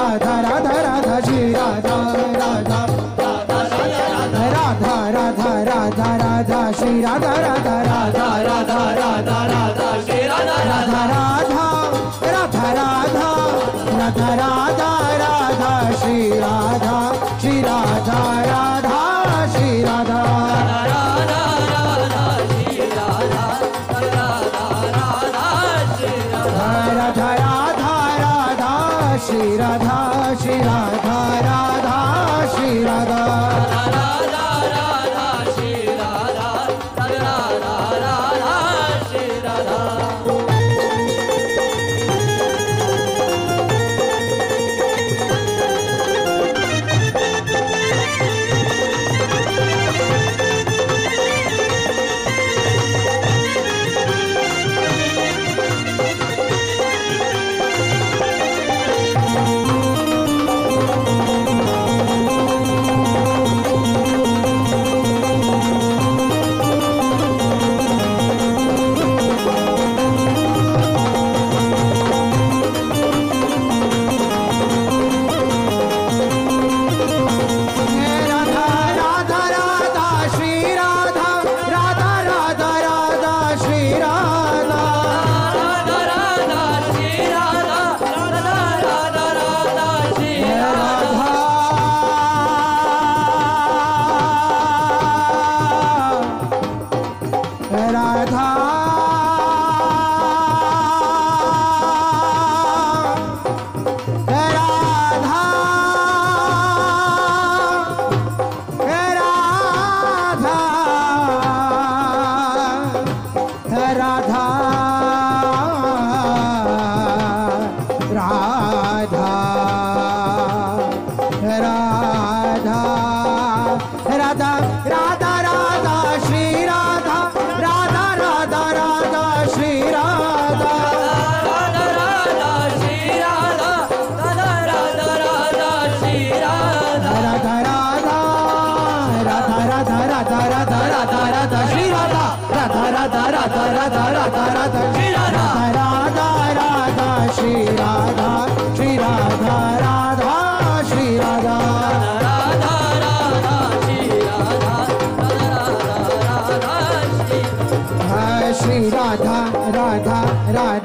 Radha Radha Radha Shri Radha Radha Radha Radha Radha Radha Shri Radha Radha Radha Radha Radha Radha Shri Radha Radha Radha Radha Radha Radha Radha Radha Shri Radha Shri Radha Radha Shri Radha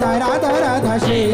Radha Radha Shri Radha Radha Radha Shri Radha Radha Radha Radha Shri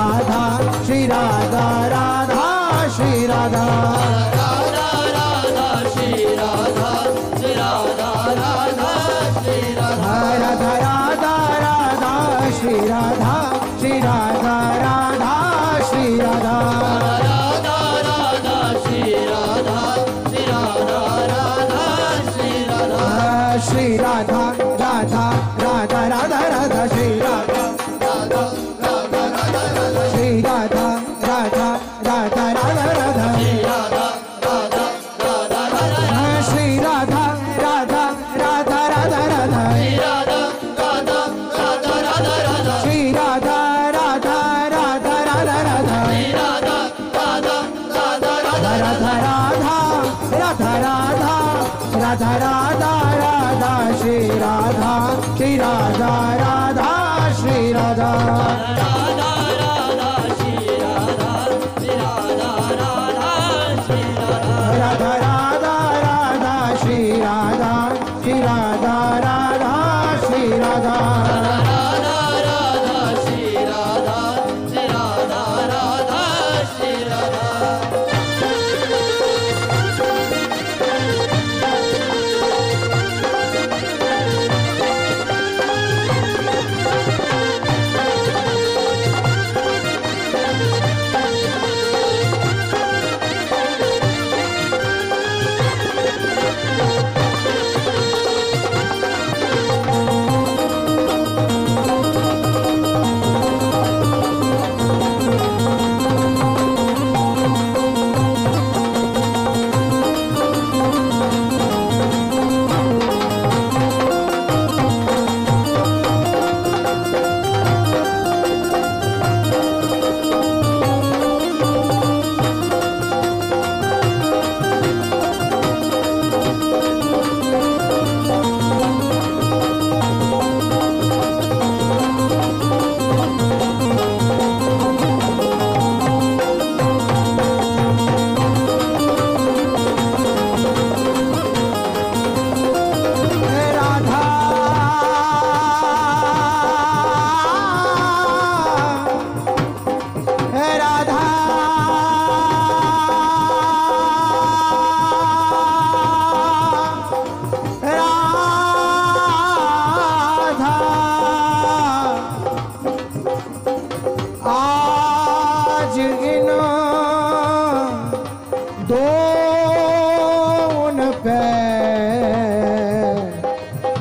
Radha Shri Radha Radha Shri Radha Radha, Shri Radha, Radha, Shri Radha. Radha Radha Radha Shri Radha Radha Radha Shri Radha Radha Radha Radha Shri Radha Shri Radha Radha Shri Radha Radha Radha Shri Radha Radha Shri Radha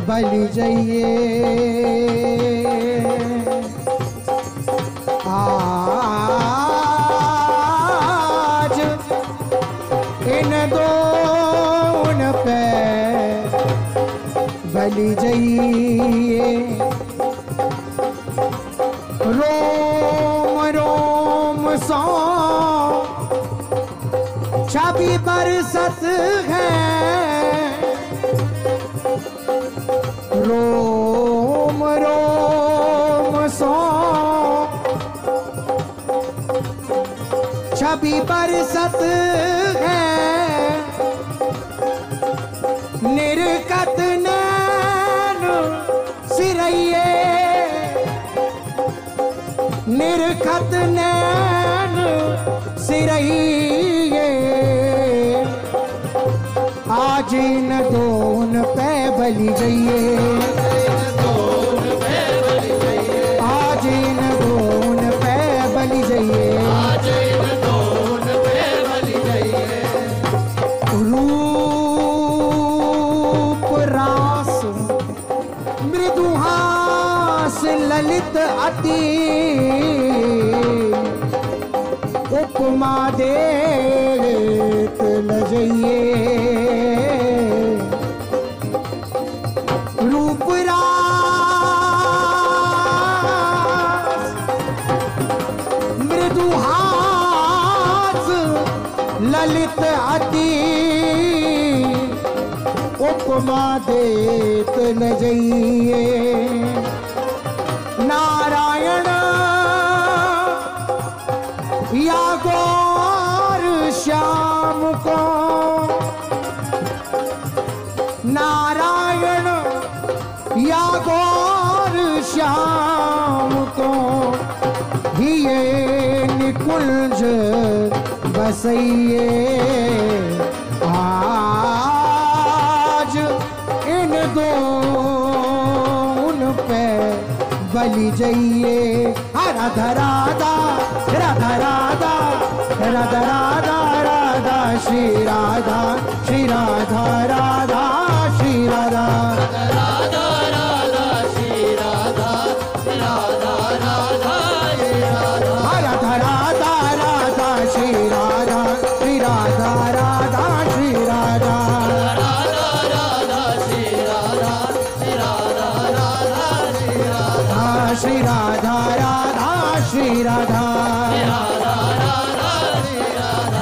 बलि जाइए आज इन दोन पे बलि जाइए रोम रोम सो छवि बरसत है रोम रोम सो छवि बरसत है निर्कत नैन सिरैये निर्खत नैन सिरैये आज इन दोन पे बलि जाइए आज इन दोन पे बलि जाइए रूप रास मृदुहास ललित अति उपमा देत लजइए रूप रास मृदुहास ललित अति उपमा देत लजइए नारायण या गौर श्याम को नारायण या गौर श्याम को ये निकुंज बसइए आज इन दोन पे बलि जाइए राधा राधा राधा राधा राधा राधा राधा श्री राधा श्री राधा राधा श्री राधा राधा राधा श्री राधा राधा राधा श्री राधा राधा राधा राधा श्री राधा श्री राधा राधा श्री राधा राधा राधा श्री राधा राधा राधा श्री राधा श्री राधा राधा श्री राधा राधा राधा श्री राधा